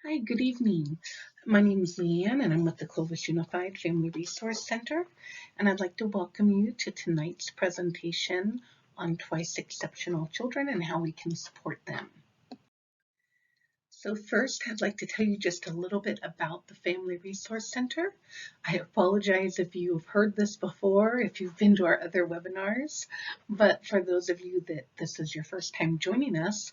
Hi, good evening. My name is Leanne and I'm with the Clovis Unified Family Resource Center, and I'd like to welcome you to tonight's presentation on twice exceptional children and how we can support them. So first, I'd like to tell you just a little bit about the Family Resource Center. I apologize if you've heard this before, if you've been to our other webinars, but for those of you that this is your first time joining us,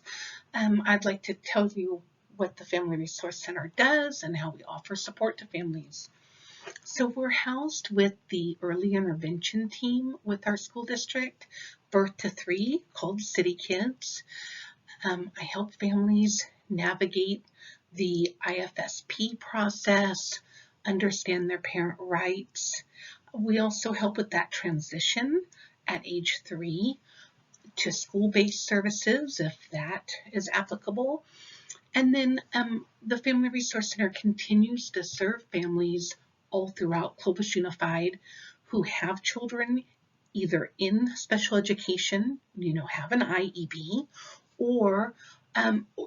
I'd like to tell you what the Family Resource Center does and how we offer support to families. So we're housed with the early intervention team with our school district, birth to 3, called City Kids. I help families navigate the IFSP process, understand their parent rights. We also help with that transition at age 3 to school-based services, if that is applicable. And then the Family Resource Center continues to serve families all throughout Clovis Unified who have children either in special education, have an IEP, or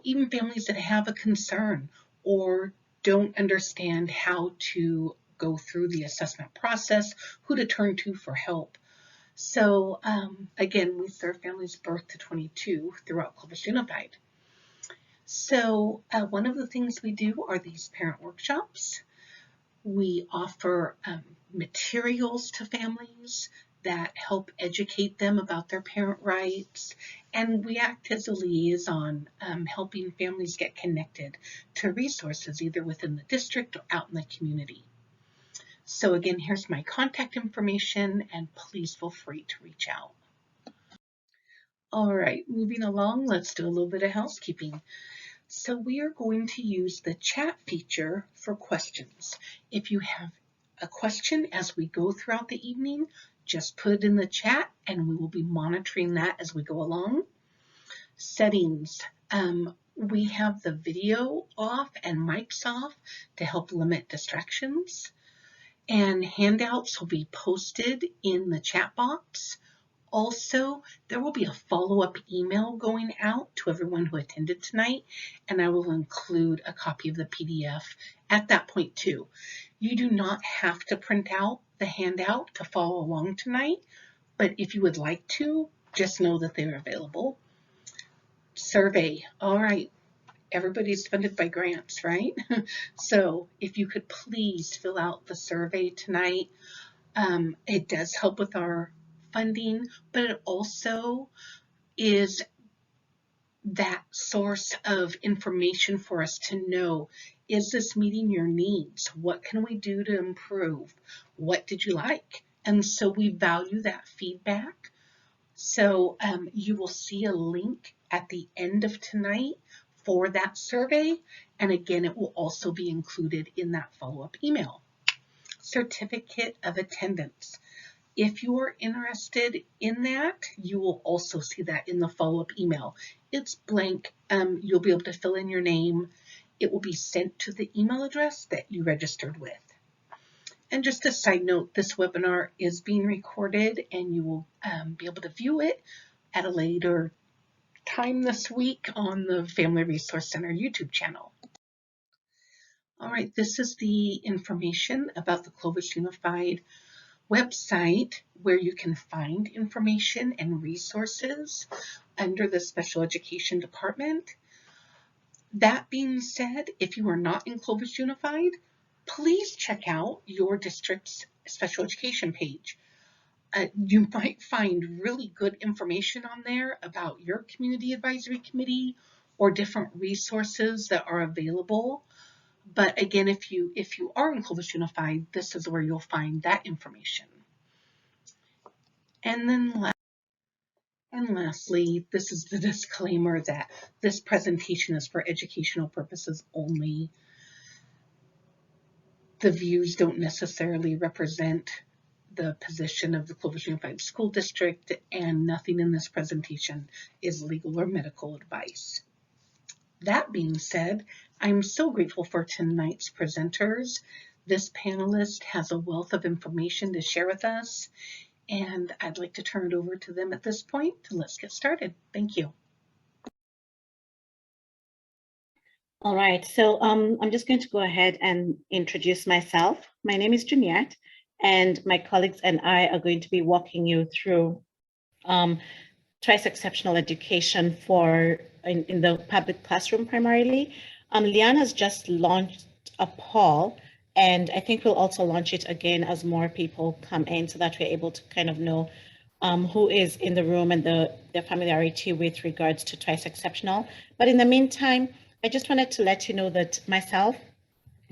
even families that have a concern or don't understand how to go through the assessment process, who to turn to for help. So again, we serve families birth to 22 throughout Clovis Unified. So one of the things we do are these parent workshops. We offer materials to families that help educate them about their parent rights, and we act as a liaison, helping families get connected to resources either within the district or out in the community. So again, here's my contact information, and please feel free to reach out. All right, moving along, let's do a little bit of housekeeping. So we are going to use the chat feature for questions. If you have a question as we go throughout the evening, just put it in the chat and we will be monitoring that as we go along. Settings. We have the video off and mics off to help limit distractions. And handouts will be posted in the chat box. Also, there will be a follow-up email going out to everyone who attended tonight, and I will include a copy of the PDF at that point too. You do not have to print out the handout to follow along tonight, but if you would like to, just know that they're available. Survey. All right. Everybody's funded by grants, right? So if you could please fill out the survey tonight. It does help with our funding, but it also is that source of information for us to know, is this meeting your needs? What can we do to improve? What did you like? And so we value that feedback. So you will see a link at the end of tonight for that survey. And again, it will also be included in that follow-up email. Certificate of attendance. If you are interested in that, you will also see that in the follow-up email. It's blank. You'll be able to fill in your name. It will be sent to the email address that you registered with. And just a side note, this webinar is being recorded and you will be able to view it at a later time this week on the Family Resource Center YouTube channel. All right, this is the information about the Clovis Unified website where you can find information and resources under the special education department. That being said, if you are not in Clovis Unified, please check out your district's special education page. You might find really good information on there about your community advisory committee or different resources that are available. But again, if you are in Clovis Unified, this is where you'll find that information. And lastly, this is the disclaimer that this presentation is for educational purposes only. The views don't necessarily represent the position of the Clovis Unified School District, and nothing in this presentation is legal or medical advice. That being said, I'm so grateful for tonight's presenters. This panelist has a wealth of information to share with us, and I'd like to turn it over to them at this point. Let's get started. Thank you. All right, so I'm just going to go ahead and introduce myself. My name is Jeanette, and my colleagues and I are going to be walking you through TWICE exceptional education in the public classroom primarily. Leanne has just launched a poll, and I think we'll also launch it again as more people come in so that we're able to kind of know who is in the room and their familiarity with regards to TWICE exceptional. But in the meantime, I just wanted to let you know that myself,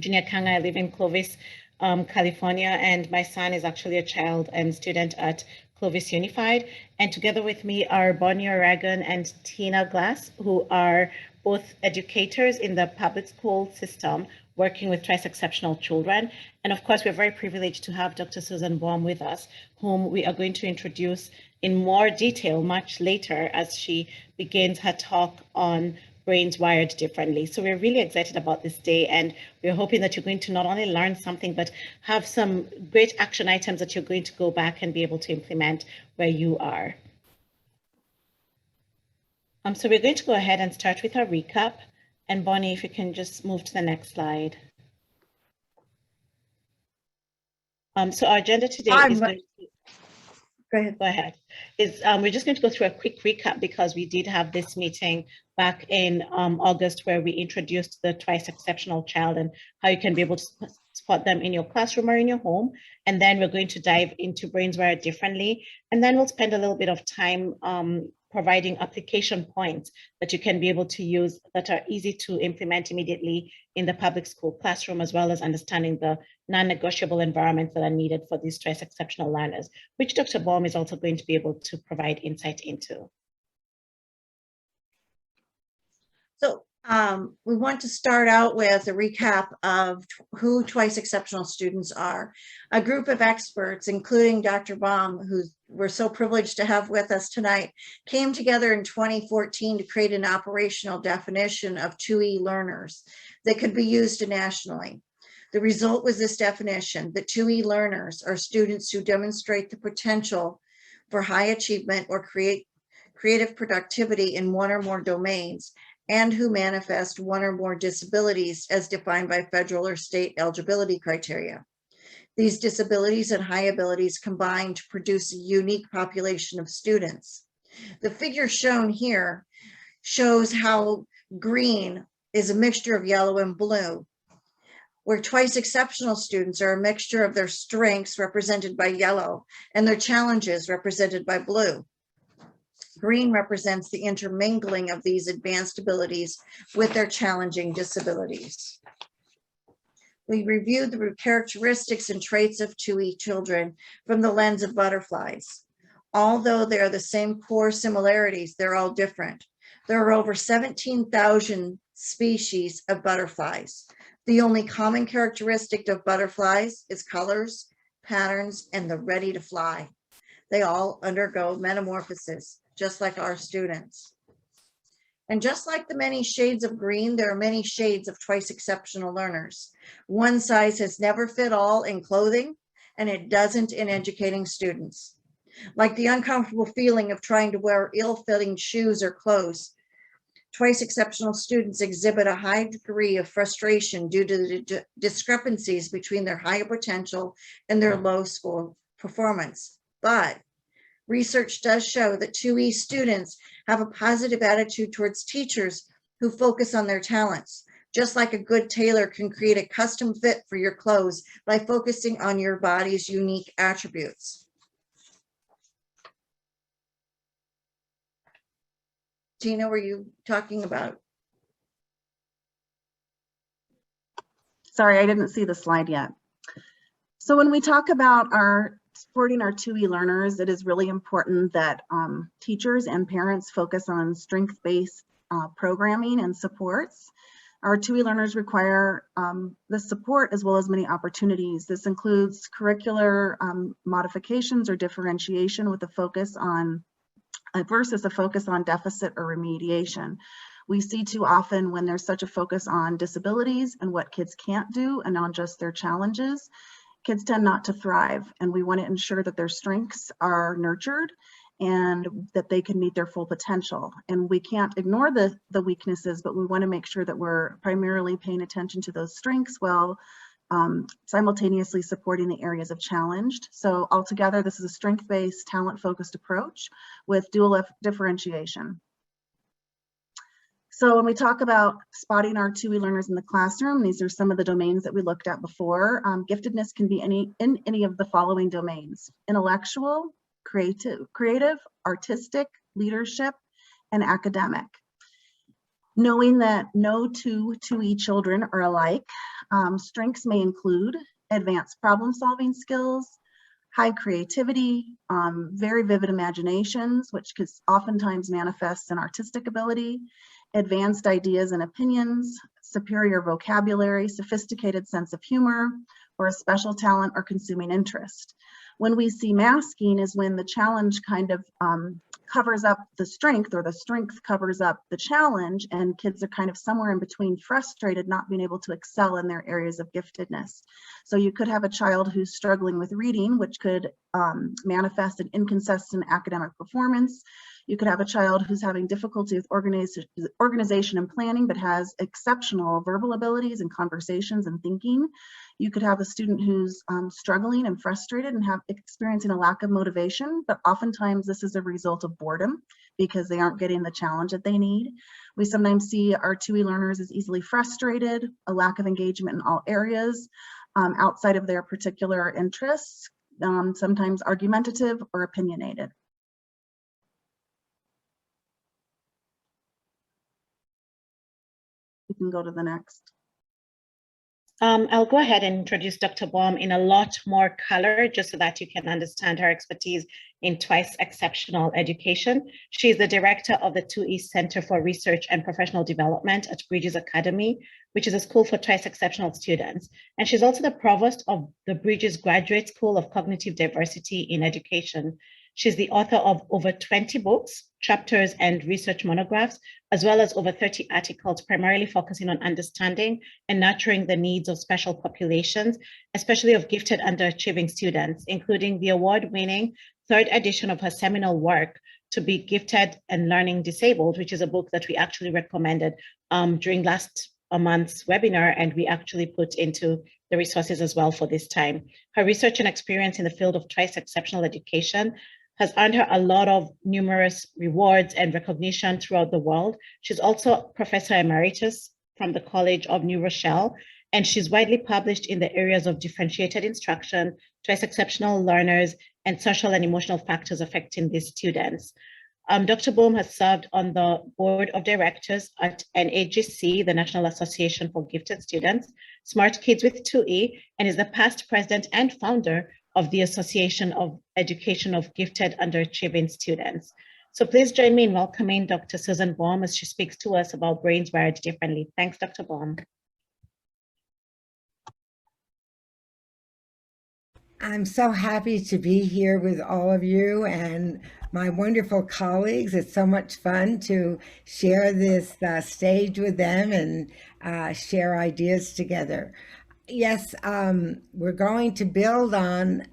Junior Kanga, I live in Clovis, California, and my son is actually a child and student at Clovis Unified. And together with me are Bonnie O'Regan and Tina Glass, who are both educators in the public school system working with TWICE exceptional children. And of course, we're very privileged to have Dr. Susan Baum with us, whom we are going to introduce in more detail much later as she begins her talk on brains wired differently. So we're really excited about this day, and we're hoping that you're going to not only learn something, but have some great action items that you're going to go back and be able to implement where you are. So we're going to go ahead and start with our recap. And Bonnie, if you can just move to the next slide. So our agenda today is going to... Go ahead. We're just going to go through a quick recap because we did have this meeting back in August where we introduced the TWICE exceptional child and how you can be able to spot them in your classroom or in your home. And then we're going to dive into brains wired differently. And then we'll spend a little bit of time providing application points that you can be able to use that are easy to implement immediately in the public school classroom, as well as understanding the non-negotiable environments that are needed for these TWICE exceptional learners, which Dr. Baum is also going to be able to provide insight into. So we want to start out with a recap of who TWICE exceptional students are. A group of experts, including Dr. Baum, who we're so privileged to have with us tonight, came together in 2014 to create an operational definition of 2E learners that could be used nationally. The result was this definition: that 2E learners are students who demonstrate the potential for high achievement or creative productivity in one or more domains, and who manifest one or more disabilities as defined by federal or state eligibility criteria. These disabilities and high abilities combine to produce a unique population of students. The figure shown here shows how green is a mixture of yellow and blue, where TWICE exceptional students are a mixture of their strengths represented by yellow and their challenges represented by blue. Green represents the intermingling of these advanced abilities with their challenging disabilities. We reviewed the characteristics and traits of 2E children from the lens of butterflies. Although they are the same core similarities, they're all different. There are over 17,000 species of butterflies. The only common characteristic of butterflies is colors, patterns, and the ready to fly. They all undergo metamorphosis, just like our students. And just like the many shades of green, there are many shades of TWICE exceptional learners. One size has never fit all in clothing, and it doesn't in educating students. Like the uncomfortable feeling of trying to wear ill-fitting shoes or clothes, TWICE exceptional students exhibit a high degree of frustration due to the discrepancies between their higher potential and their low school performance. But research does show that 2E students have a positive attitude towards teachers who focus on their talents. Just like a good tailor can create a custom fit for your clothes by focusing on your body's unique attributes. Tina, were you talking about? Sorry, I didn't see the slide yet. So when we talk about supporting our 2E learners, it is really important that teachers and parents focus on strength-based programming and supports. Our 2E learners require the support as well as many opportunities. This includes curricular modifications or differentiation with a focus on versus a focus on deficit or remediation. We see too often when there's such a focus on disabilities and what kids can't do and on just their challenges, kids tend not to thrive, and we want to ensure that their strengths are nurtured and that they can meet their full potential. And we can't ignore the weaknesses, but we want to make sure that we're primarily paying attention to those strengths while simultaneously supporting the areas of challenged. So altogether, this is a strength-based, talent-focused approach with dual differentiation. So when we talk about spotting our 2E learners in the classroom, these are some of the domains that we looked at before. Giftedness can be in any of the following domains: intellectual, creative, artistic, leadership, and academic. Knowing that no two 2E children are alike, strengths may include advanced problem-solving skills, high creativity, very vivid imaginations, which could oftentimes manifest in artistic ability, advanced ideas and opinions, superior vocabulary, sophisticated sense of humor, or a special talent or consuming interest. When we see masking is when the challenge kind of covers up the strength, or the strength covers up the challenge, and kids are kind of somewhere in between, frustrated, not being able to excel in their areas of giftedness. So you could have a child who's struggling with reading, which could manifest an inconsistent academic performance. You could have a child who's having difficulty with organization and planning, but has exceptional verbal abilities and conversations and thinking. You could have a student who's struggling and frustrated and experiencing a lack of motivation, but oftentimes this is a result of boredom because they aren't getting the challenge that they need. We sometimes see our 2E learners as easily frustrated, a lack of engagement in all areas outside of their particular interests, sometimes argumentative or opinionated. You can go to the next. I'll go ahead and introduce Dr. Baum in a lot more color, just so that you can understand her expertise in twice exceptional education. She is the director of the 2E Center for Research and Professional Development at Bridges Academy, which is a school for twice exceptional students. And she's also the provost of the Bridges Graduate School of Cognitive Diversity in Education. She's the author of over 20 books, chapters, and research monographs, as well as over 30 articles, primarily focusing on understanding and nurturing the needs of special populations, especially of gifted underachieving students, including the award-winning 3rd edition of her seminal work, To Be Gifted and Learning Disabled, which is a book that we actually recommended during last month's webinar, and we actually put into the resources as well for this time. Her research and experience in the field of twice exceptional education has earned her a lot of numerous rewards and recognition throughout the world. She's also Professor Emeritus from the College of New Rochelle, and she's widely published in the areas of differentiated instruction, twice exceptional learners, and social and emotional factors affecting these students. Dr. Baum has served on the board of directors at NAGC, the National Association for Gifted Students, Smart Kids with 2E, and is the past president and founder of the Association of Education of Gifted Underachieving Students. So please join me in welcoming Dr. Susan Baum as she speaks to us about brains wired differently. Thanks, Dr. Baum. I'm so happy to be here with all of you and my wonderful colleagues. It's so much fun to share this stage with them and share ideas together. Yes, we're going to build on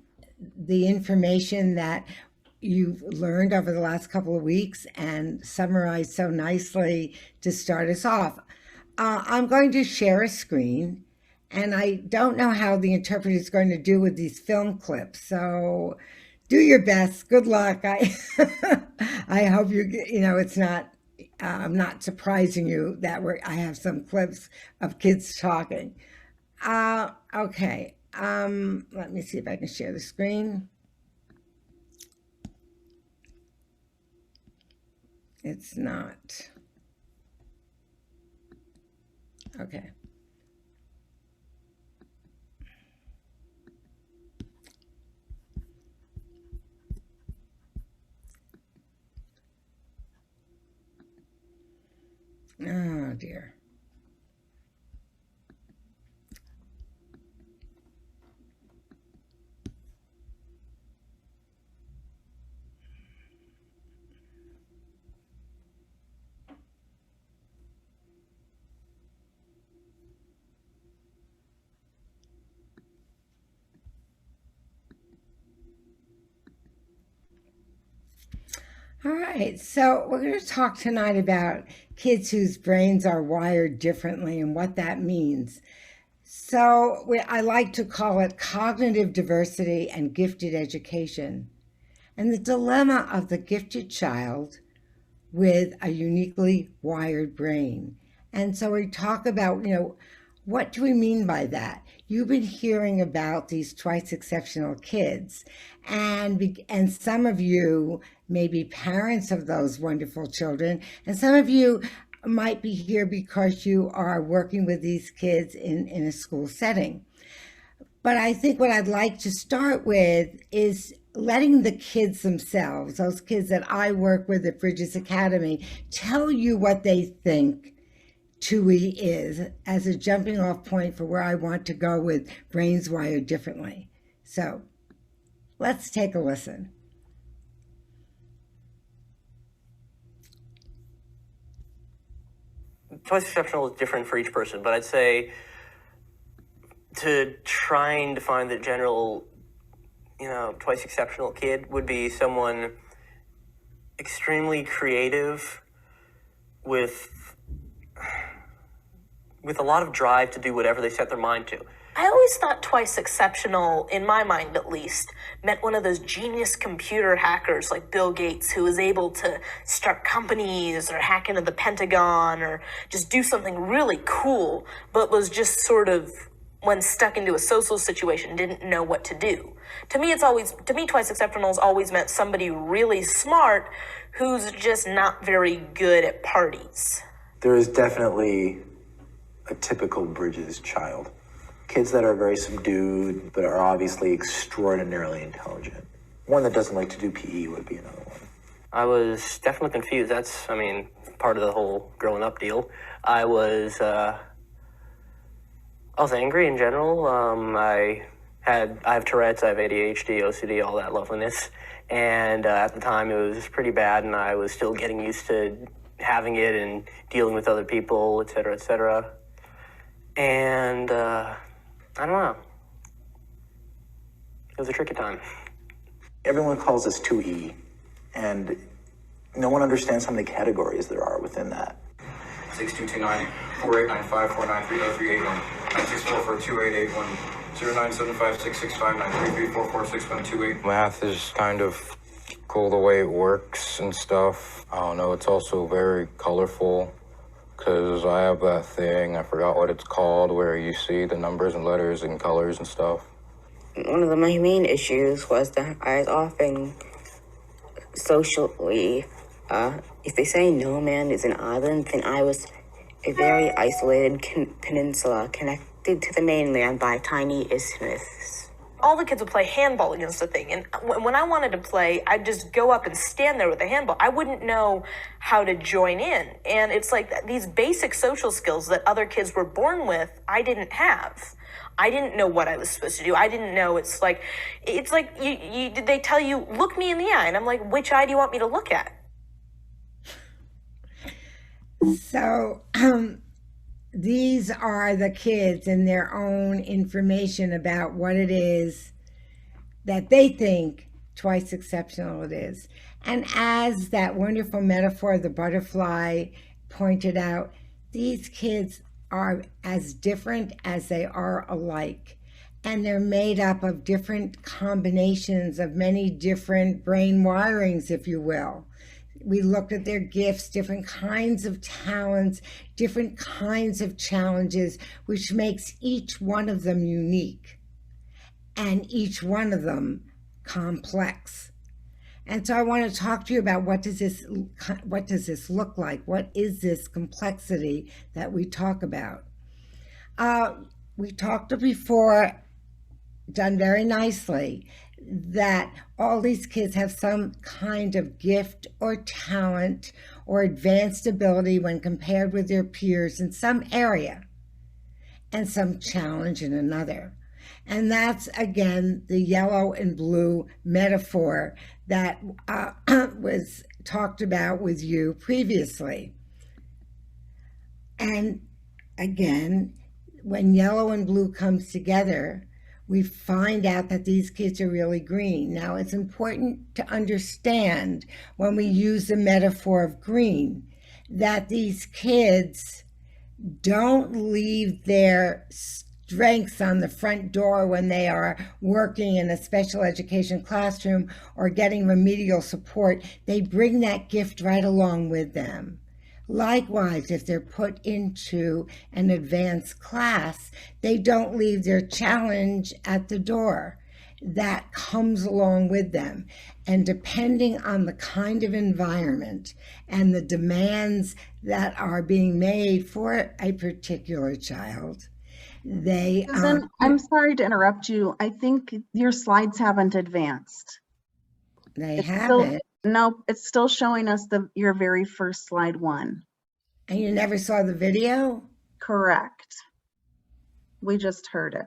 the information that you've learned over the last couple of weeks and summarize so nicely to start us off. I'm going to share a screen, and I don't know how the interpreter is going to do with these film clips, so do your best. Good luck. I hope it's not, I'm not surprising you that I have some clips of kids talking. Okay, let me see if I can share the screen. It's not. Okay. Oh dear. All right, so we're going to talk tonight about kids whose brains are wired differently and what that means. So I like to call it cognitive diversity and gifted education, and the dilemma of the gifted child with a uniquely wired brain. And so we talk about, what do we mean by that? You've been hearing about these twice exceptional kids, and some of you may be parents of those wonderful children, and some of you might be here because you are working with these kids in a school setting. But I think what I'd like to start with is letting the kids themselves, those kids that I work with at Bridges Academy, tell you what they think 2E is as a jumping off point for where I want to go with brains wired differently. So let's take a listen. Twice exceptional is different for each person, but I'd say to try and define the general, twice exceptional kid would be someone extremely creative with a lot of drive to do whatever they set their mind to. I always thought twice exceptional, in my mind at least, meant one of those genius computer hackers like Bill Gates who was able to start companies or hack into the Pentagon or just do something really cool, but was just sort of, when stuck into a social situation, didn't know what to do. To me, twice exceptional has always meant somebody really smart who's just not very good at parties. There is definitely a typical Bridges child. Kids that are very subdued, but are obviously extraordinarily intelligent. One that doesn't like to do PE would be another one. I was definitely confused. That's, part of the whole growing up deal. I was angry in general. I have Tourette's, I have ADHD, OCD, all that loveliness. And at the time it was pretty bad, and I was still getting used to having it and dealing with other people, et cetera, et cetera. And I don't know. It was a tricky time. Everyone calls us 2E, and no one understands how many categories there are within that. 6229 4895 493038 9644 2881 0975 665 933 612. Math is kind of cool the way it works and stuff. I don't know, it's also very colorful because I have that thing, I forgot what it's called, where you see the numbers and letters and colors and stuff. One of my main issues was that I was often socially, if they say no man is an island, then I was a very isolated peninsula connected to the mainland by tiny isthmus. All the kids would play handball against the thing, and when I wanted to play, I'd just go up and stand there with the handball. I wouldn't know how to join in, and it's like these basic social skills that other kids were born with, I didn't have. I didn't know what I was supposed to do. I didn't know. It's like they tell you, look me in the eye, and I'm like, which eye do you want me to look at? So these are the kids and their own information about what it is that they think twice exceptional it is. And as that wonderful metaphor of the butterfly pointed out, these kids are as different as they are alike. And they're made up of different combinations of many different brain wirings, if you will. We looked at their gifts, different kinds of talents, different kinds of challenges, which makes each one of them unique and each one of them complex. And so I want to talk to you about what does this look like? What is this complexity that we talk about? We talked before, done very nicely, that all these kids have some kind of gift or talent or advanced ability when compared with their peers in some area and some challenge in another. And that's, again, the yellow and blue metaphor that was talked about with you previously. And again, when yellow and blue comes together, we find out that these kids are really green. Now, it's important to understand when we use the metaphor of green that these kids don't leave their strengths on the front door when they are working in a special education classroom or getting remedial support. They bring that gift right along with them. Likewise, if they're put into an advanced class, they don't leave their challenge at the door. That comes along with them. And depending on the kind of environment and the demands that are being made for a particular child, they... Susan, I'm sorry to interrupt you. I think your slides haven't advanced. They haven't. No, it's still showing us your very first slide 1. And you never saw the video? Correct. We just heard it.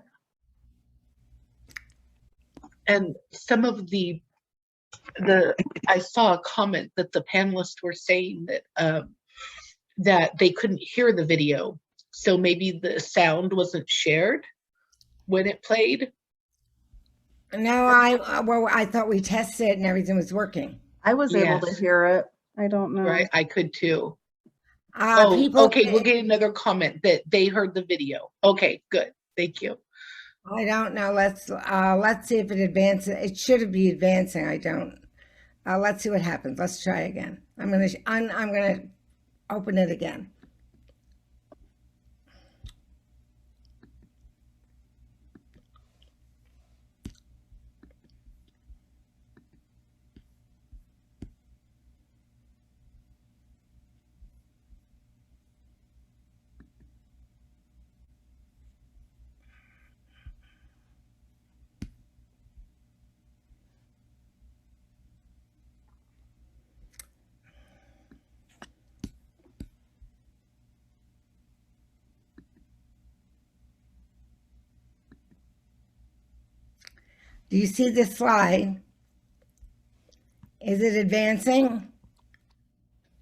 And some of the I saw a comment that the panelists were saying that that they couldn't hear the video, so maybe the sound wasn't shared when it played. No, I thought we tested it and everything was working. I was able to hear it. I don't know. Right, I could too. People, okay, we'll get another comment that they heard the video. Okay, good. Thank you. I don't know. Let's see if it advances. It should be advancing. I don't. Let's see what happens. Let's try again. I'm gonna open it again. Do you see this slide? Is it advancing?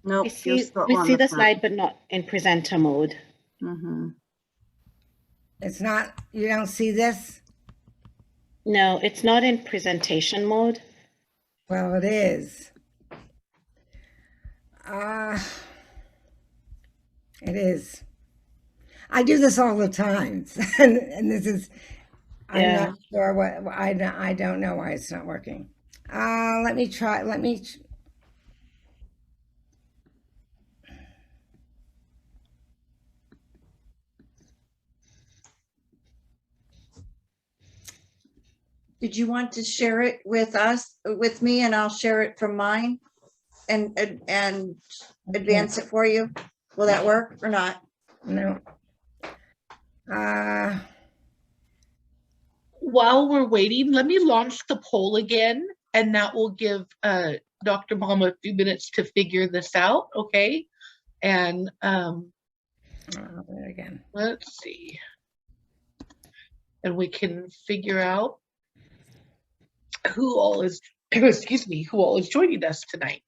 No, we see the slide, but not in presenter mode. Mm-hmm. It's not, you don't see this? No, it's not in presentation mode. Well, it is. It is. I do this all the time, and this is, I'm not sure what, I don't know why it's not working. Let me try, Did you want to share it with me, and I'll share it from mine and advance it for you? Will that work or not? No. While we're waiting, let me launch the poll again, and that will give Dr. Baum a few minutes to figure this out, okay? And again. Let's see. And we can figure out who all is, excuse me, who all is joining us tonight.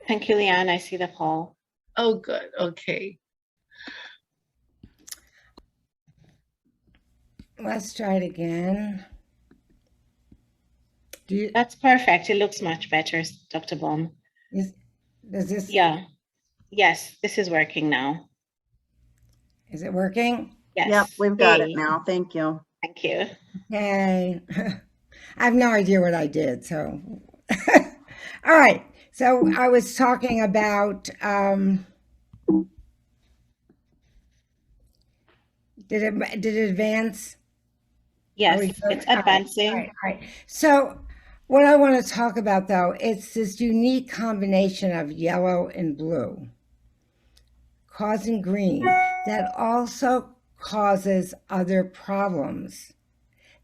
Thank you, Leanne. I see the poll. Oh, good. Okay. Let's try it again. That's perfect. It looks much better, Dr. Baum. Does this? Yeah. Yes, this is working now. Is it working? Yes. Yep, we've got it now. Thank you. Thank you. Okay. I have no idea what I did, so. All right. So I was talking about, did it advance? Yes, it's advancing. All right. So what I want to talk about, though, it's this unique combination of yellow and blue causing green that also causes other problems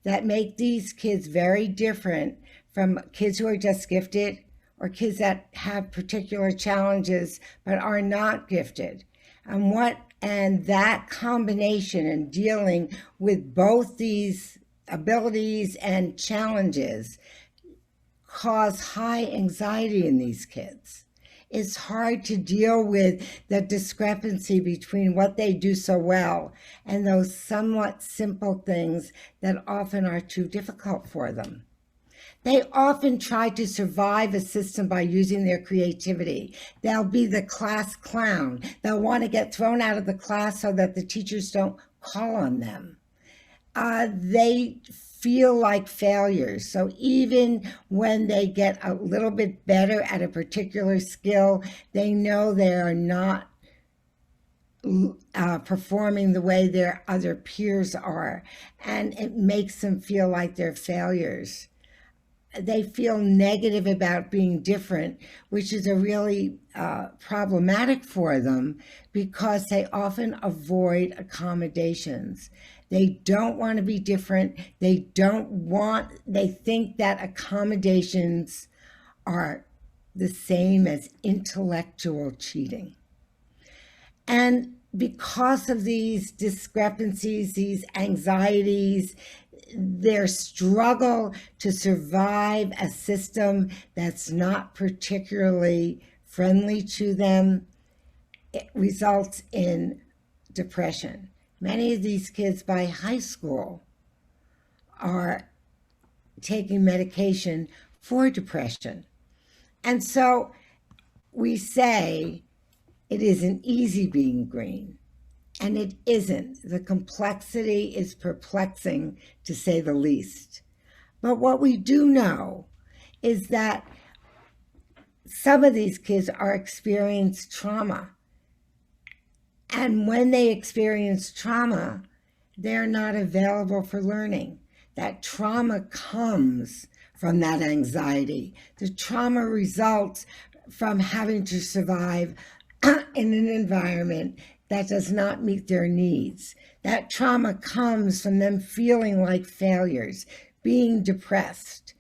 that make these kids very different from kids who are just gifted or kids that have particular challenges but are not gifted. And that combination and dealing with both these abilities and challenges cause high anxiety in these kids. It's hard to deal with the discrepancy between what they do so well and those somewhat simple things that often are too difficult for them. They often try to survive a system by using their creativity. They'll be the class clown. They'll want to get thrown out of the class so that the teachers don't call on them. They feel like failures. So even when they get a little bit better at a particular skill, they know they are not performing the way their other peers are, and it makes them feel like they're failures. They feel negative about being different, which is a really problematic for them because they often avoid accommodations. They don't want to be different. They think that accommodations are the same as intellectual cheating. And because of these discrepancies, these anxieties, their struggle to survive a system that's not particularly friendly to them, it results in depression. Many of these kids by high school are taking medication for depression. And so we say it isn't easy being green. And it isn't. The complexity is perplexing, to say the least. But what we do know is that some of these kids are experiencing trauma. And when they experience trauma, they're not available for learning. That trauma comes from that anxiety. The trauma results from having to survive in an environment that does not meet their needs. That trauma comes from them feeling like failures, being depressed.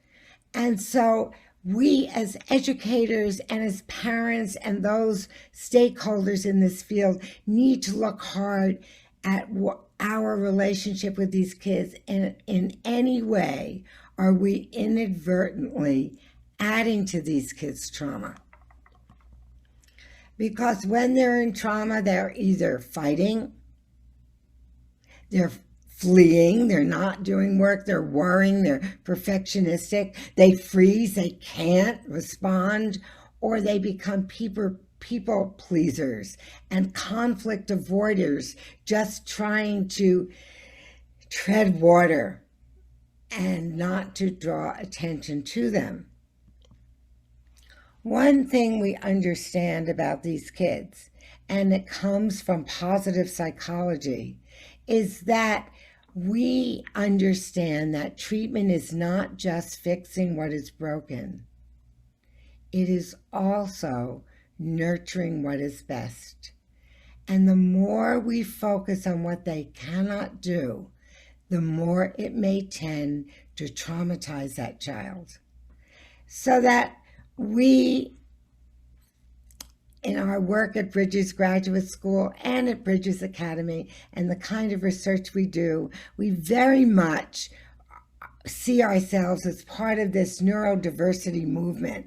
And so we as educators and as parents and those stakeholders in this field need to look hard at our relationship with these kids, and in any way are we inadvertently adding to these kids' trauma. Because when they're in trauma, they're either fighting, they're fleeing, they're not doing work, they're worrying, they're perfectionistic, they freeze, they can't respond, or they become people pleasers and conflict avoiders, just trying to tread water and not to draw attention to them. One thing we understand about these kids, and it comes from positive psychology, is that we understand that treatment is not just fixing what is broken. It is also nurturing what is best. And the more we focus on what they cannot do, the more it may tend to traumatize that child. So that we, in our work at Bridges Graduate School and at Bridges Academy and the kind of research we do, we very much see ourselves as part of this neurodiversity movement,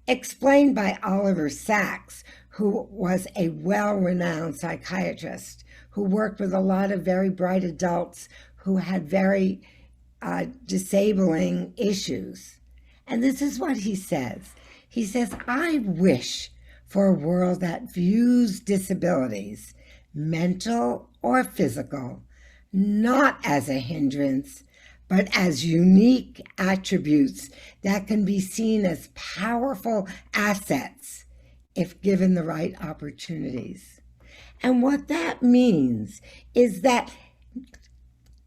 explained by Oliver Sacks, who was a well-renowned psychiatrist who worked with a lot of very bright adults who had very disabling issues. And this is what he says. He says, I wish for a world that views disabilities, mental or physical, not as a hindrance, but as unique attributes that can be seen as powerful assets if given the right opportunities. And what that means is that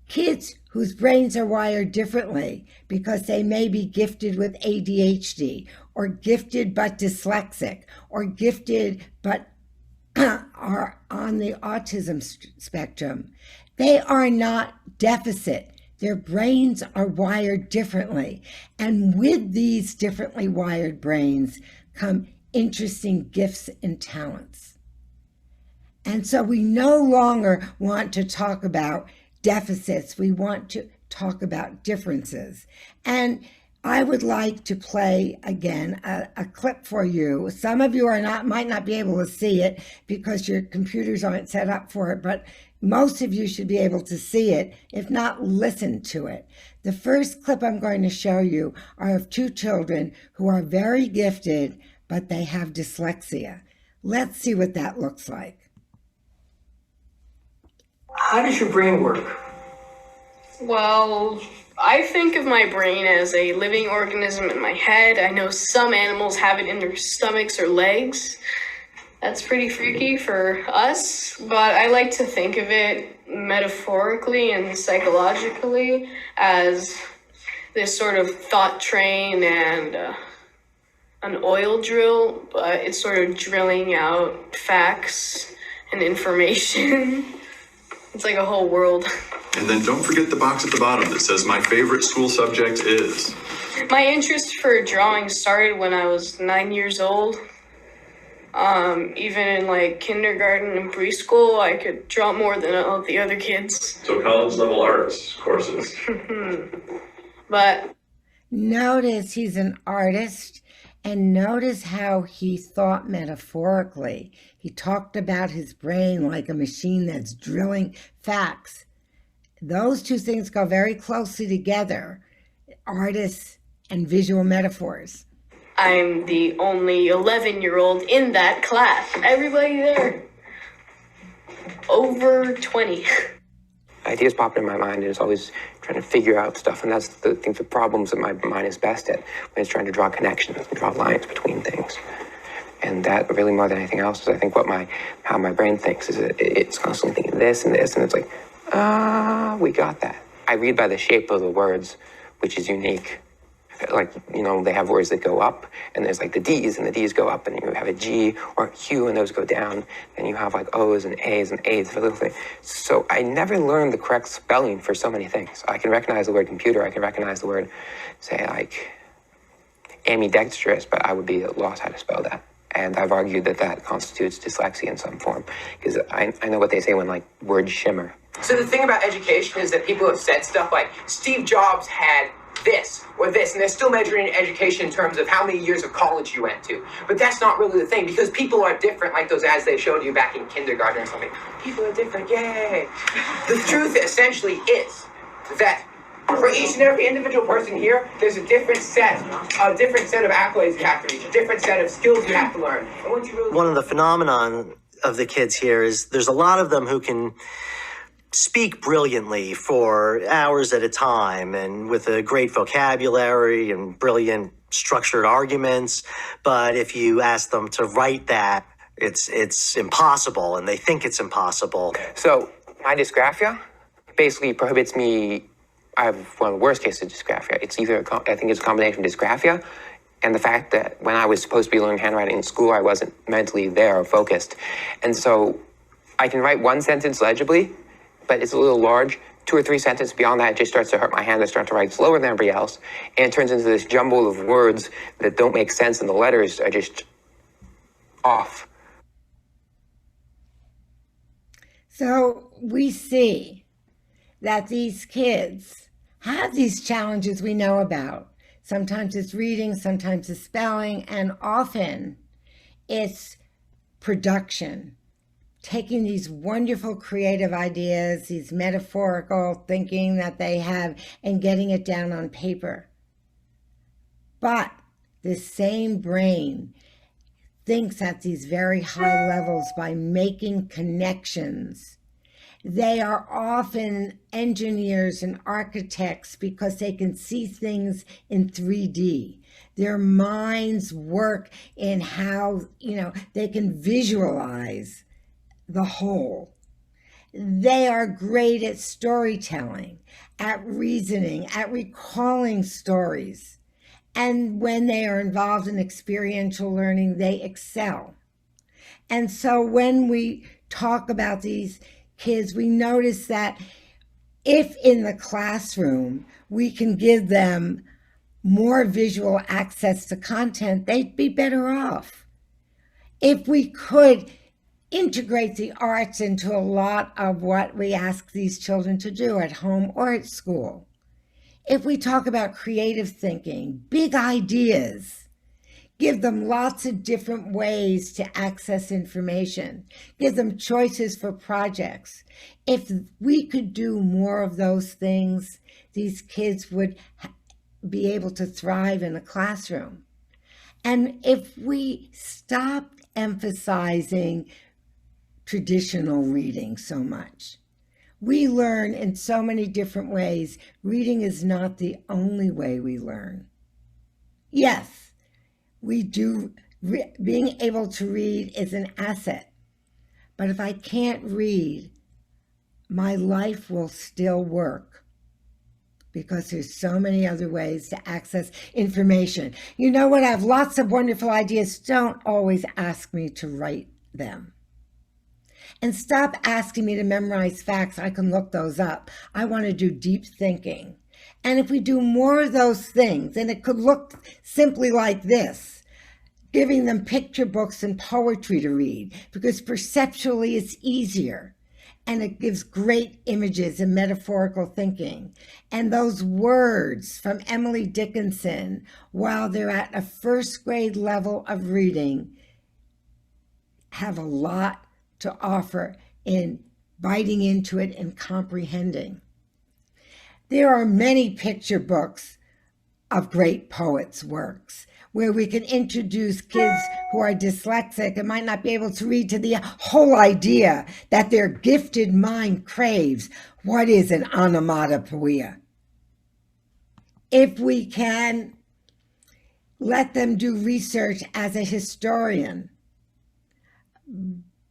kids whose brains are wired differently because they may be gifted with ADHD or gifted but dyslexic or gifted but are on the autism spectrum, they are not deficit. Their brains are wired differently. And with these differently wired brains come interesting gifts and talents. And so we no longer want to talk about deficits. We want to talk about differences. And I would like to play again a clip for you. Some of you might not be able to see it because your computers aren't set up for it, but most of you should be able to see it, if not listen to it. The first clip I'm going to show you are of two children who are very gifted, but they have dyslexia. Let's see what that looks like. How does your brain work? Well, I think of my brain as a living organism in my head. I know some animals have it in their stomachs or legs. That's pretty freaky for us, but I like to think of it metaphorically and psychologically as this sort of thought train and an oil drill, but it's sort of drilling out facts and information. It's like a whole world. And then don't forget the box at the bottom that says my favorite school subject is. My interest for drawing started when I was 9 years old. Even in like kindergarten and preschool, I could draw more than all the other kids. So college level arts courses. But notice he's an artist, and notice how he thought metaphorically. He talked about his brain like a machine that's drilling facts. Those two things go very closely together, artists and visual metaphors. I'm the only 11-year-old in that class. Everybody there, over 20. Ideas pop in my mind, and it's always trying to figure out stuff, and that's the problems that my mind is best at, when it's trying to draw connections and draw lines between things. And that really, more than anything else, is I think how my brain thinks is it's constantly thinking this and this, and it's like, we got that. I read by the shape of the words, which is unique. Like, they have words that go up, and there's like the D's, and the D's go up, and you have a G or a Q, and those go down. Then you have like O's and A's for little things. So I never learned the correct spelling for so many things. I can recognize the word computer, I can recognize the word, say, like, ambidextrous, but I would be lost how to spell that. And I've argued that constitutes dyslexia in some form, because I know what they say when, like, words shimmer. So the thing about education is that people have said stuff like, Steve Jobs had this or this, and they're still measuring education in terms of how many years of college you went to. But that's not really the thing, because people are different, like those ads they showed you back in kindergarten or something. People are different, yay! The truth essentially is that for each and every individual person here, there's a different set of accolades you have to reach, a different set of skills you have to learn. And once you really... One of the phenomenon of the kids here is there's a lot of them who can speak brilliantly for hours at a time and with a great vocabulary and brilliant structured arguments. But if you ask them to write that, it's impossible, and they think it's impossible. So my dysgraphia basically prohibits me. I have one of the worst cases of dysgraphia. It's either, I think it's a combination of dysgraphia and the fact that when I was supposed to be learning handwriting in school, I wasn't mentally there or focused. And so I can write one sentence legibly, but it's a little large. 2 or 3 sentences beyond that, it just starts to hurt my hand. I start to write slower than everybody else. And it turns into this jumble of words that don't make sense, and the letters are just off. So we see that these kids have these challenges we know about. Sometimes it's reading, sometimes it's spelling, and often it's production. Taking these wonderful creative ideas, these metaphorical thinking that they have, and getting it down on paper. But the same brain thinks at these very high levels by making connections. They are often engineers and architects because they can see things in 3D. Their minds work in how, they can visualize the whole. They are great at storytelling, at reasoning, at recalling stories. And when they are involved in experiential learning, they excel. And so when we talk about these kids, we notice that if in the classroom we can give them more visual access to content, they'd be better off. If we could integrate the arts into a lot of what we ask these children to do at home or at school. If we talk about creative thinking, big ideas, give them lots of different ways to access information, give them choices for projects. If we could do more of those things, these kids would be able to thrive in a classroom. And if we stopped emphasizing traditional reading so much, we learn in so many different ways. Reading is not the only way we learn. Yes, we do. Being able to read is an asset. But if I can't read, my life will still work because there's so many other ways to access information. You know what? I have lots of wonderful ideas. Don't always ask me to write them. And stop asking me to memorize facts. I can look those up. I want to do deep thinking. And if we do more of those things, and it could look simply like this, giving them picture books and poetry to read, because perceptually it's easier. And it gives great images and metaphorical thinking. And those words from Emily Dickinson, while they're at a first grade level of reading, have a lot to offer in biting into it and comprehending. There are many picture books of great poets' works where we can introduce kids who are dyslexic and might not be able to read to the whole idea that their gifted mind craves. What is an onomatopoeia? If we can let them do research as a historian,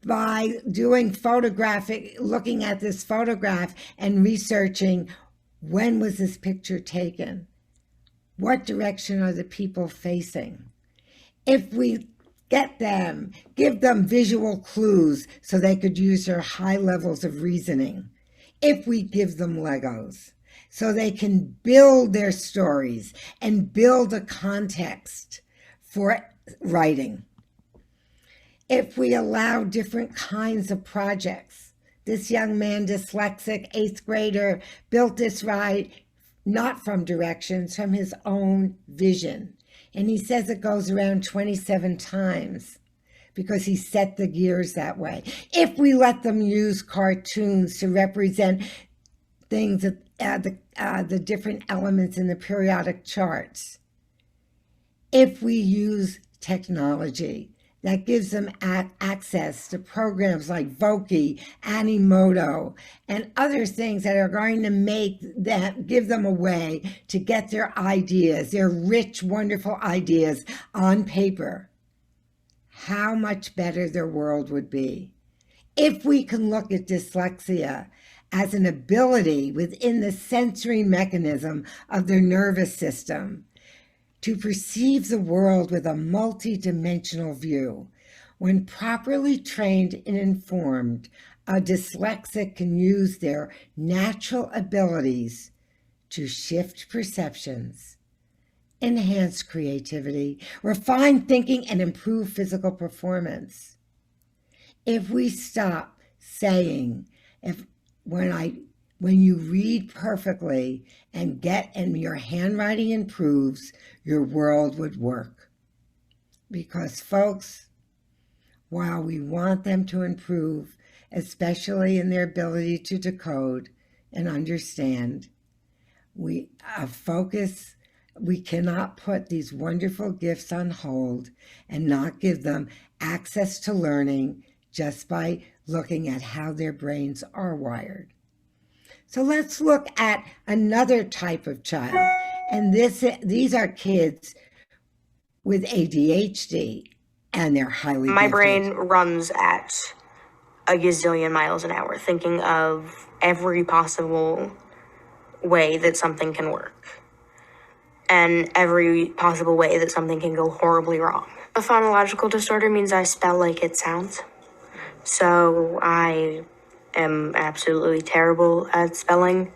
by doing looking at this photograph and researching when was this picture taken? What direction are the people facing? If we give them visual clues so they could use their high levels of reasoning. If we give them Legos so they can build their stories and build a context for writing. If we allow different kinds of projects. This young man, dyslexic, 8th grader, built this ride not from directions, from his own vision. And he says it goes around 27 times because he set the gears that way. If we let them use cartoons to represent things, the different elements in the periodic charts. If we use technology that gives them access to programs like Voki, Animoto, and other things that are going to give them a way to get their ideas, their rich, wonderful ideas on paper, how much better their world would be. If we can look at dyslexia as an ability within the sensory mechanism of their nervous system to perceive the world with a multi-dimensional view. When properly trained and informed, a dyslexic can use their natural abilities to shift perceptions, enhance creativity, refine thinking, and improve physical performance. If we stop saying, when you read perfectly and your handwriting improves, your world would work. Because folks, while we want them to improve, especially in their ability to decode and understand, we cannot put these wonderful gifts on hold and not give them access to learning just by looking at how their brains are wired. So let's look at another type of child. And these are kids with ADHD, and they're highly My gifted. brain runs at a gazillion miles an hour, thinking of every possible way that something can work, and every possible way that something can go horribly wrong. A phonological disorder means I spell like it sounds. So I am absolutely terrible at spelling.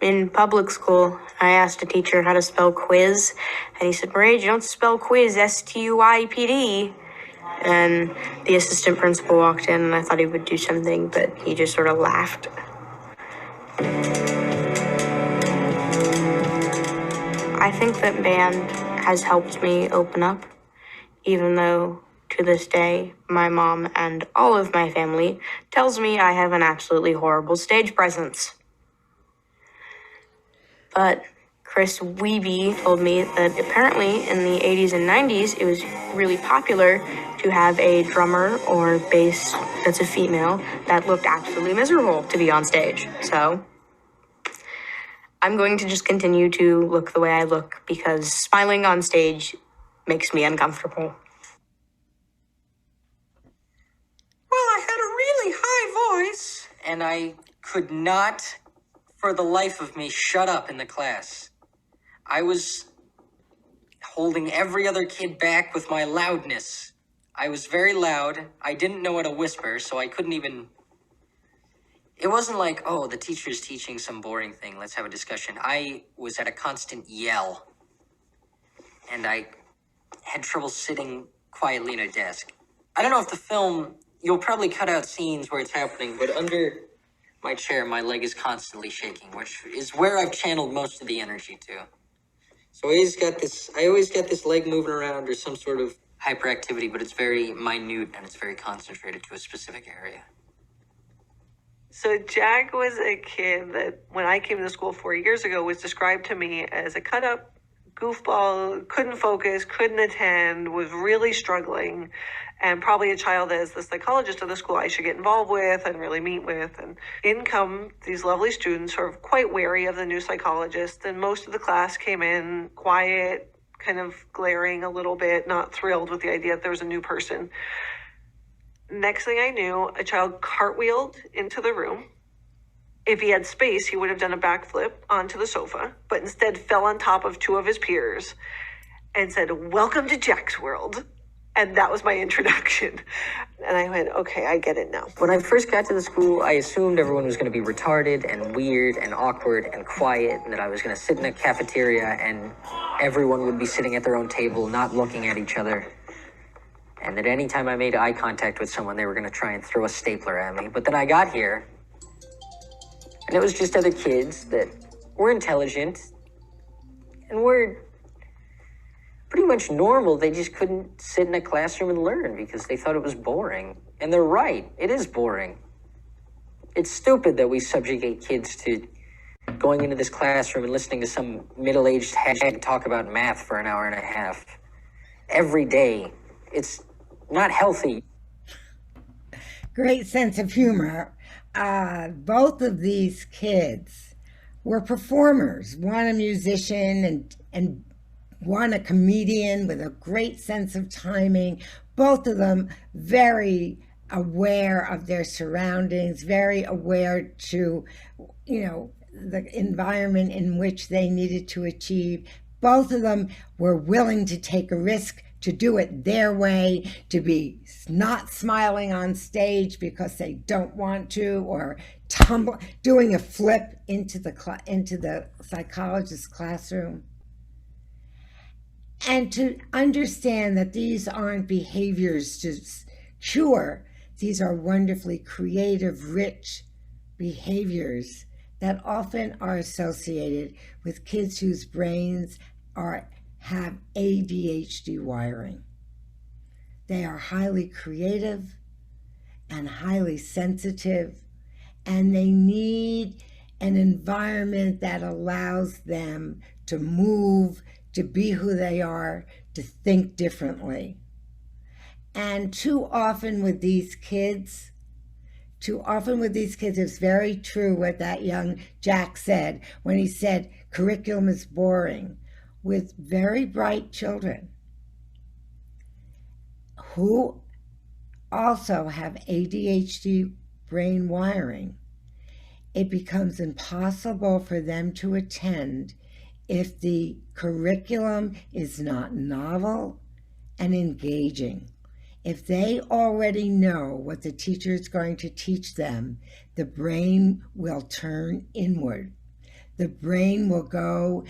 In public school, I asked a teacher how to spell quiz, and he said, "Maria, you don't spell quiz, S-T-U-I-P-D." And the assistant principal walked in, and I thought he would do something, but he just sort of laughed. I think that band has helped me open up, even though to this day, my mom and all of my family tells me I have an absolutely horrible stage presence. But Chris Wiebe told me that apparently in the 80s and 90s, it was really popular to have a drummer or bass that's a female that looked absolutely miserable to be on stage. So I'm going to just continue to look the way I look because smiling on stage makes me uncomfortable. Well, I had a really high voice, and I could not, for the life of me, shut up in the class. I was holding every other kid back with my loudness. I was very loud. I didn't know how to whisper, so I couldn't even... It wasn't like, oh, the teacher's teaching some boring thing, let's have a discussion. I was at a constant yell, and I had trouble sitting quietly at a desk. I don't know if the film... You'll probably cut out scenes where it's happening, but under my chair, my leg is constantly shaking, which is where I've channeled most of the energy to. So I always got this leg moving around or some sort of hyperactivity, but it's very minute and it's very concentrated to a specific area. So Jack was a kid that when I came to school 4 years ago was described to me as a cut up goofball, couldn't focus, couldn't attend, was really struggling, and probably a child as the psychologist of the school I should get involved with and really meet with. And in come these lovely students who are quite wary of the new psychologist, and most of the class came in quiet, kind of glaring a little bit, not thrilled with the idea that there was a new person. Next thing I knew, a child cartwheeled into the room. If he had space, he would have done a backflip onto the sofa, but instead fell on top of two of his peers and said, "Welcome to Jack's world." And that was my introduction. And I went, okay, I get it now. When I first got to the school, I assumed everyone was going to be retarded and weird and awkward and quiet, and that I was going to sit in a cafeteria and everyone would be sitting at their own table, not looking at each other. And that anytime I made eye contact with someone, they were going to try and throw a stapler at me. But then I got here, and it was just other kids that were intelligent and were pretty much normal. They just couldn't sit in a classroom and learn because they thought it was boring. And they're right, it is boring. It's stupid that we subjugate kids to going into this classroom and listening to some middle-aged hag talk about math for an hour and a half every day. It's not healthy. Great sense of humor. Both of these kids were performers, one a musician and one a comedian with a great sense of timing. Both of them very aware of their surroundings, very aware to, the environment in which they needed to achieve. Both of them were willing to take a risk, to do it their way, to be not smiling on stage because they don't want to, or doing a flip into the psychologist's classroom. And to understand that these aren't behaviors to cure, these are wonderfully creative, rich behaviors that often are associated with kids whose brains have ADHD wiring. They are highly creative and highly sensitive, and they need an environment that allows them to move, to be who they are, to think differently. And too often with these kids, it's very true what that young Jack said when he said curriculum is boring. With very bright children who also have ADHD brain wiring, it becomes impossible for them to attend if the curriculum is not novel and engaging. If they already know what the teacher is going to teach them, the brain will turn inward. The brain will go,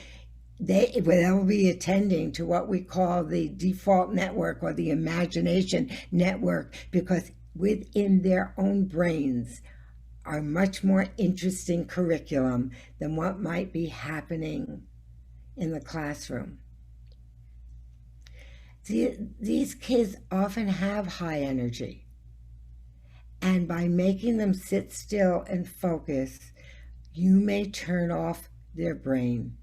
they'll be attending to what we call the default network or the imagination network, because within their own brains are much more interesting curriculum than what might be happening in the classroom. These kids often have high energy, and by making them sit still and focus, you may turn off their brain.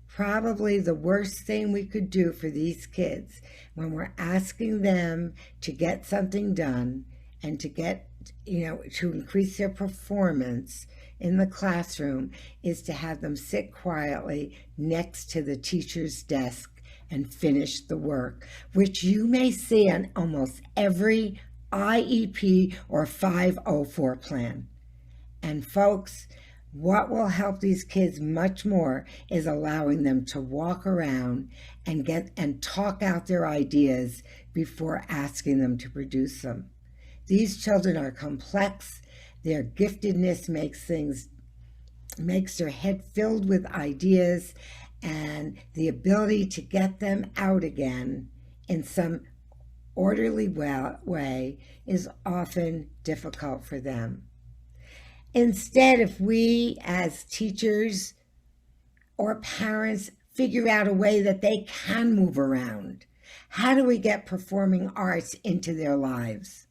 Probably the worst thing we could do for these kids when we're asking them to get something done and to get, to increase their performance in the classroom is to have them sit quietly next to the teacher's desk and finish the work, which you may see on almost every IEP or 504 plan. And folks, what will help these kids much more is allowing them to walk around and talk out their ideas before asking them to produce them. These children are complex. Their giftedness makes their head filled with ideas, and the ability to get them out again in some orderly way is often difficult for them. Instead, if we as teachers or parents figure out a way that they can move around, how do we get performing arts into their lives?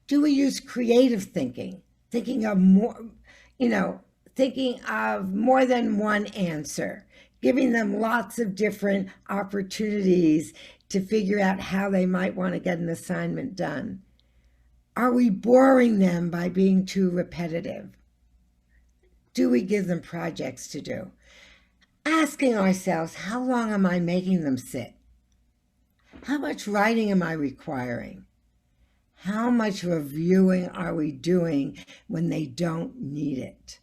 Do we use creative thinking, thinking of more than one answer, giving them lots of different opportunities to figure out how they might want to get an assignment done? Are we boring them by being too repetitive? Do we give them projects to do? Asking ourselves, how long am I making them sit? How much writing am I requiring? How much reviewing are we doing when they don't need it?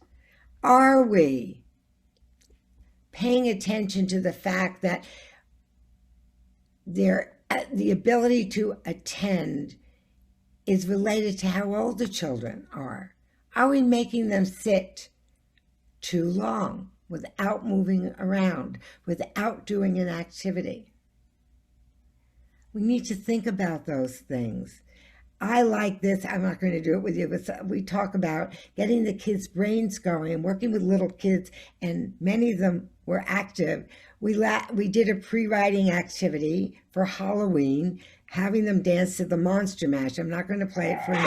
Are we paying attention to the fact that the ability to attend is related to how old the children are? Are we making them sit too long without moving around, without doing an activity? We need to think about those things. I like this. I'm not going to do it with you, but we talk about getting the kids' brains going and working with little kids, and many of them were active. We did a pre-writing activity for Halloween, having them dance to the Monster Mash. I'm not going to play it for you.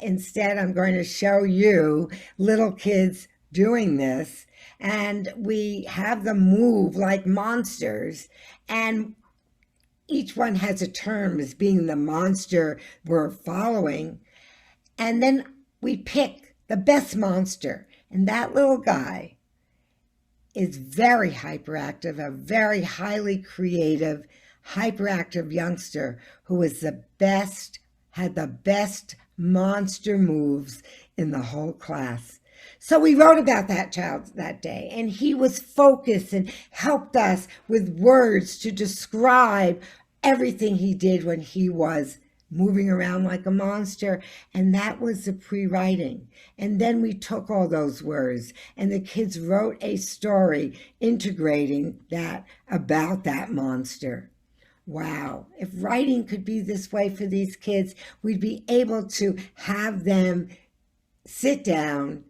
Instead, I'm going to show you little kids doing this, and we have them move like monsters, and each one has a term as being the monster we're following. And then we pick the best monster, and that little guy is very hyperactive, a very highly creative, hyperactive youngster who is had the best monster moves in the whole class. So we wrote about that child that day, and he was focused and helped us with words to describe everything he did when he was moving around like a monster. And that was the pre-writing. And then we took all those words, and the kids wrote a story integrating that about that monster. Wow, if writing could be this way for these kids, we'd be able to have them sit down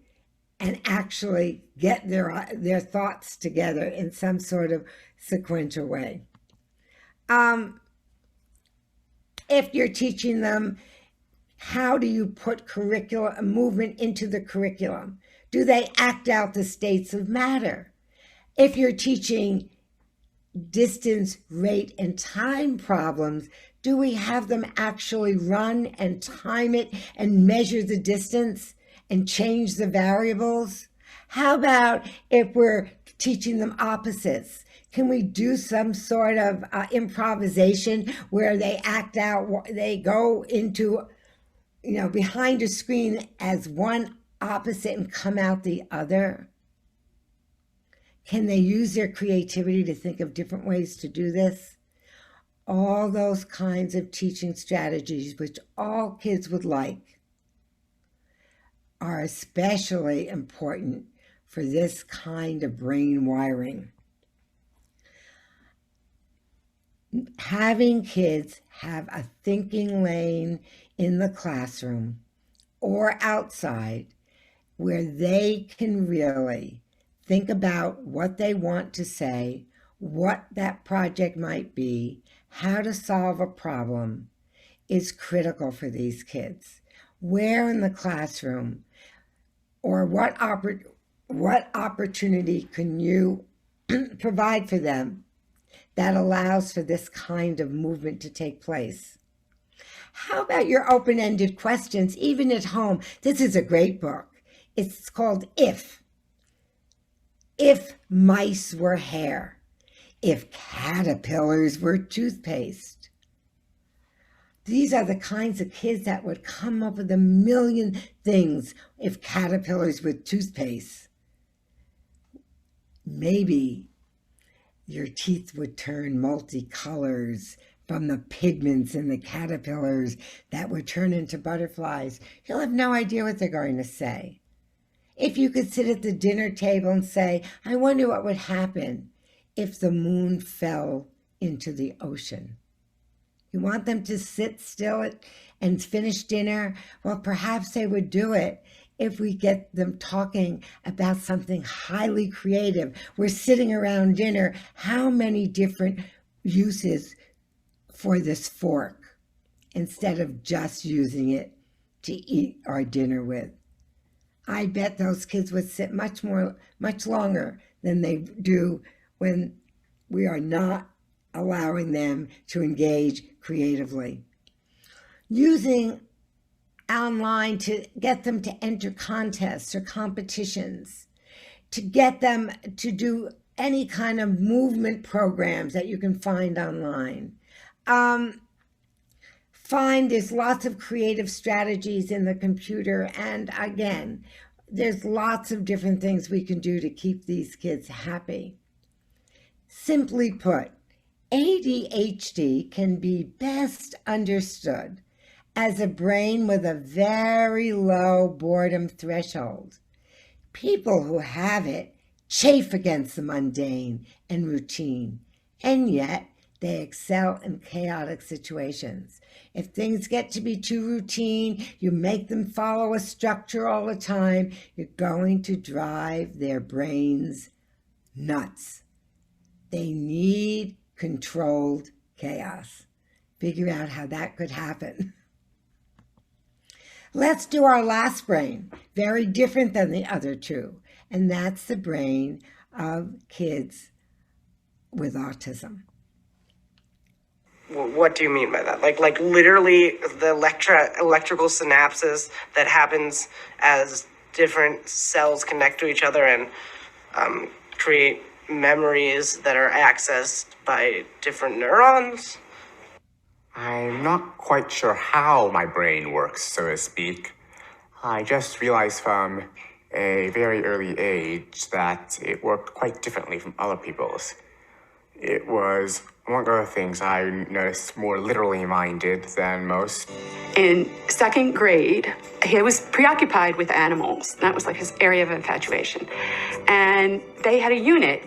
and actually get their thoughts together in some sort of sequential way. If you're teaching them, how do you put curriculum movement into the curriculum? Do they act out the states of matter? If you're teaching distance, rate, and time problems, do we have them actually run and time it and measure the distance and change the variables? How about if we're teaching them opposites? Can we do some sort of improvisation where they act out, they go into, behind a screen as one opposite and come out the other? Can they use their creativity to think of different ways to do this? All those kinds of teaching strategies, which all kids would like, are especially important for this kind of brain wiring. Having kids have a thinking lane in the classroom or outside where they can really think about what they want to say, what that project might be, how to solve a problem is critical for these kids. Where in the classroom or what opportunity can you provide for them that allows for this kind of movement to take place? How about your open-ended questions, even at home? This is a great book. It's called If. If mice were hair. If caterpillars were toothpaste. These are the kinds of kids that would come up with a million things if caterpillars were toothpaste. Maybe your teeth would turn multicolors from the pigments in the caterpillars that would turn into butterflies. You'll have no idea what they're going to say. If you could sit at the dinner table and say, I wonder what would happen if the moon fell into the ocean. You want them to sit still and finish dinner? Well, perhaps they would do it if we get them talking about something highly creative. We're sitting around dinner. How many different uses for this fork instead of just using it to eat our dinner with? I bet those kids would sit much longer than they do when we are not allowing them to engage creatively. Using online to get them to enter contests or competitions, to get them to do any kind of movement programs that you can find online. There's lots of creative strategies in the computer, and again, there's lots of different things we can do to keep these kids happy. Simply put, ADHD can be best understood as a brain with a very low boredom threshold. People who have it chafe against the mundane and routine, and yet they excel in chaotic situations. If things get to be too routine, you make them follow a structure all the time, you're going to drive their brains nuts. They need controlled chaos. Figure out how that could happen. Let's do our last brain, very different than the other two, and that's the brain of kids with autism. What do you mean by that? Like literally the electrical synapses that happens as different cells connect to each other and create memories that are accessed by different neurons? I'm not quite sure how my brain works, so to speak. I just realized from a very early age that it worked quite differently from other people's. It was, among other things, I noticed more literally minded than most. In second grade, he was preoccupied with animals. That was like his area of infatuation. And they had a unit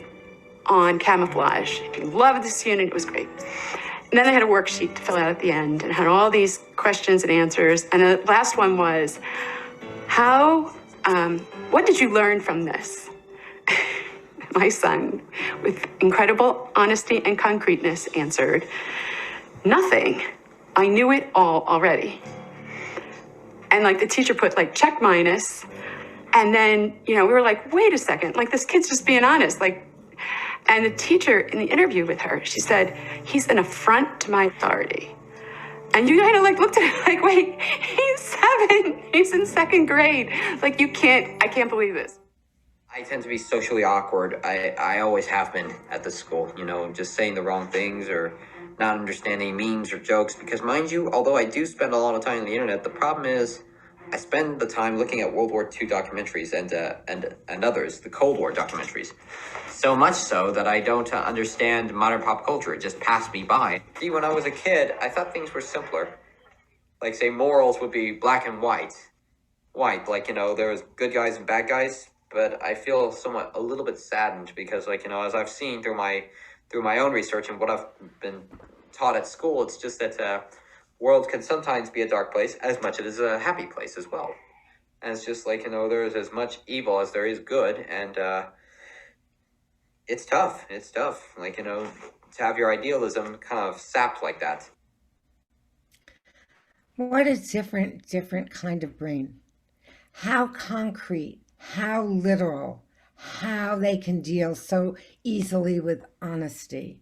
on camouflage. He loved this unit, it was great. And then they had a worksheet to fill out at the end and had all these questions and answers. And the last one was, what did you learn from this? My son, with incredible honesty and concreteness, answered, nothing. I knew it all already. And like the teacher put like check minus. And then, we were like, wait a second, like this kid's just being honest. And the teacher in the interview with her, she said, he's an affront to my authority. And you kind of looked at it like, wait, he's 7, he's in second grade. Like I can't believe this. I tend to be socially awkward. I always have been at the school, just saying the wrong things or not understanding memes or jokes. Because mind you, although I do spend a lot of time on the internet, the problem is I spend the time looking at World War II documentaries and others, the Cold War documentaries. So much so that I don't understand modern pop culture. It just passed me by. See, when I was a kid, I thought things were simpler. Like, say, morals would be black and white. There was good guys and bad guys. But I feel a little bit saddened because, as I've seen through my own research and what I've been taught at school, it's just that world can sometimes be a dark place as much as a happy place as well. And it's just there's as much evil as there is good, and it's tough. It's tough. Like, you know, to have your idealism kind of sapped like that. What a different kind of brain. How concrete, how literal, how they can deal so easily with honesty.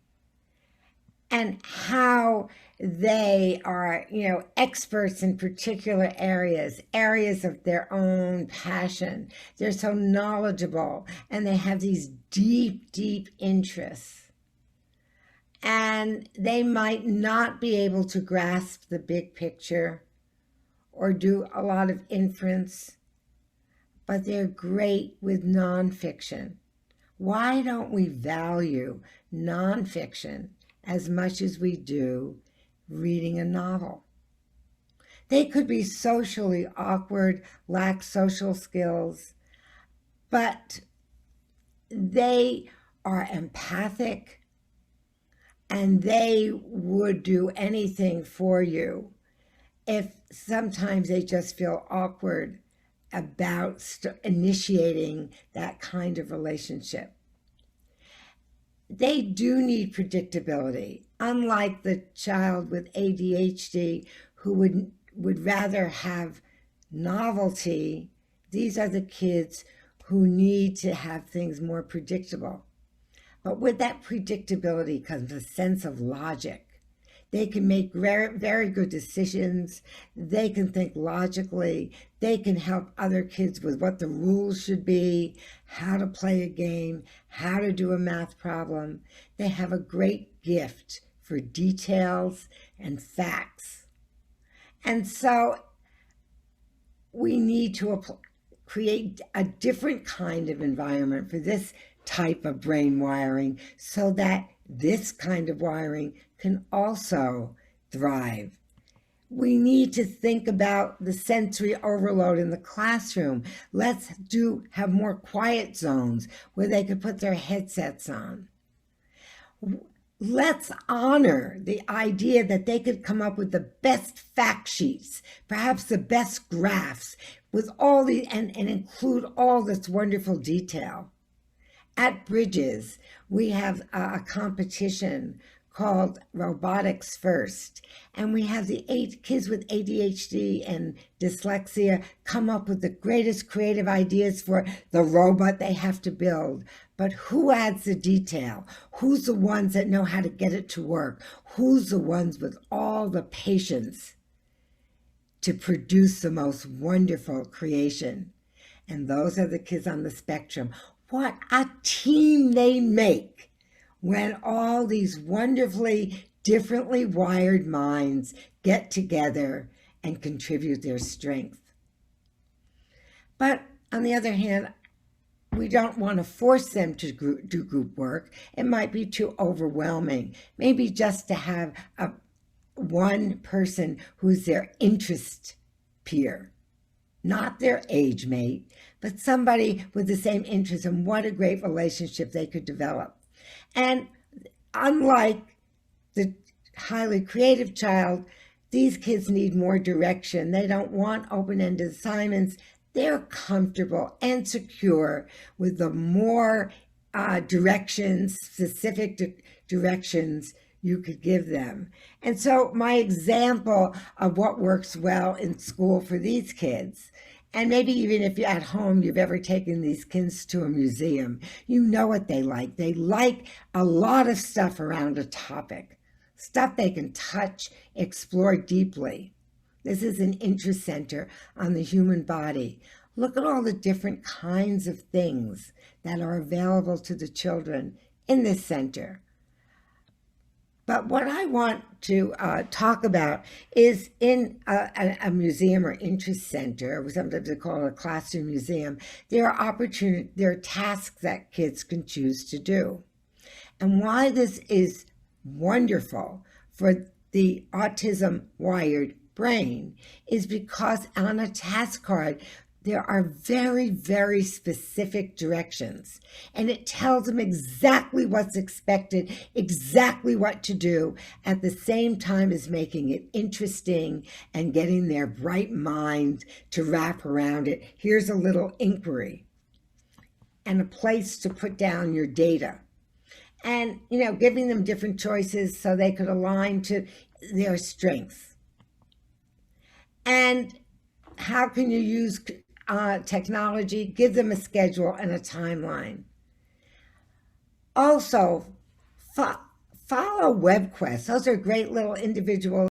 And how they are, experts in particular areas of their own passion. They're so knowledgeable and they have these deep interests. And they might not be able to grasp the big picture or do a lot of inference, but they're great with nonfiction. Why don't we value nonfiction as much as we do reading a novel? They could be socially awkward, lack social skills, but they are empathic and they would do anything for you if sometimes they just feel awkward about initiating that kind of relationship. They do need predictability, unlike the child with ADHD who would rather have novelty. These are the kids who need to have things more predictable. But with that predictability comes a sense of logic. They can make very good decisions. They can think logically. They can help other kids with what the rules should be, how to play a game, how to do a math problem. They have a great gift for details and facts. And so we need to create a different kind of environment for this type of brain wiring so that this kind of wiring can also thrive. We need to think about the sensory overload in the classroom. Let's have more quiet zones where they could put their headsets on. Let's honor the idea that they could come up with the best fact sheets, perhaps the best graphs, with all the and include all this wonderful detail. At Bridges, we have a competition called Robotics First, and we have the 8 kids with ADHD and dyslexia come up with the greatest creative ideas for the robot they have to build. But who adds the detail? Who's the ones that know how to get it to work? Who's the ones with all the patience to produce the most wonderful creation? And those are the kids on the spectrum. What a team they make when all these wonderfully differently wired minds get together and contribute their strength. But on the other hand, we don't want to force them to do group work. It might be too overwhelming. Maybe just to have one person who's their interest peer, not their age mate, but somebody with the same interest, and what a great relationship they could develop. And unlike the highly creative child, these kids need more direction. They don't want open-ended assignments. They're comfortable and secure with the more directions, specific directions you could give them. And so my example of what works well in school for these kids, and maybe even if you're at home, you've ever taken these kids to a museum, you know what they like. They like a lot of stuff around a topic, stuff they can touch, explore deeply. This is an interest center on the human body. Look at all the different kinds of things that are available to the children in this center. But what I want to talk about is in a museum or interest center, or sometimes they call it a classroom museum, there are tasks that kids can choose to do. And why this is wonderful for the autism wired brain is because on a task card, there are very, very specific directions, and it tells them exactly what's expected, exactly what to do, at the same time as making it interesting and getting their bright mind to wrap around it. Here's a little inquiry and a place to put down your data. and, you know, giving them different choices so they could align to their strengths. And how can you use technology? Give them a schedule and a timeline. Also, follow Webquest. Those are great little individual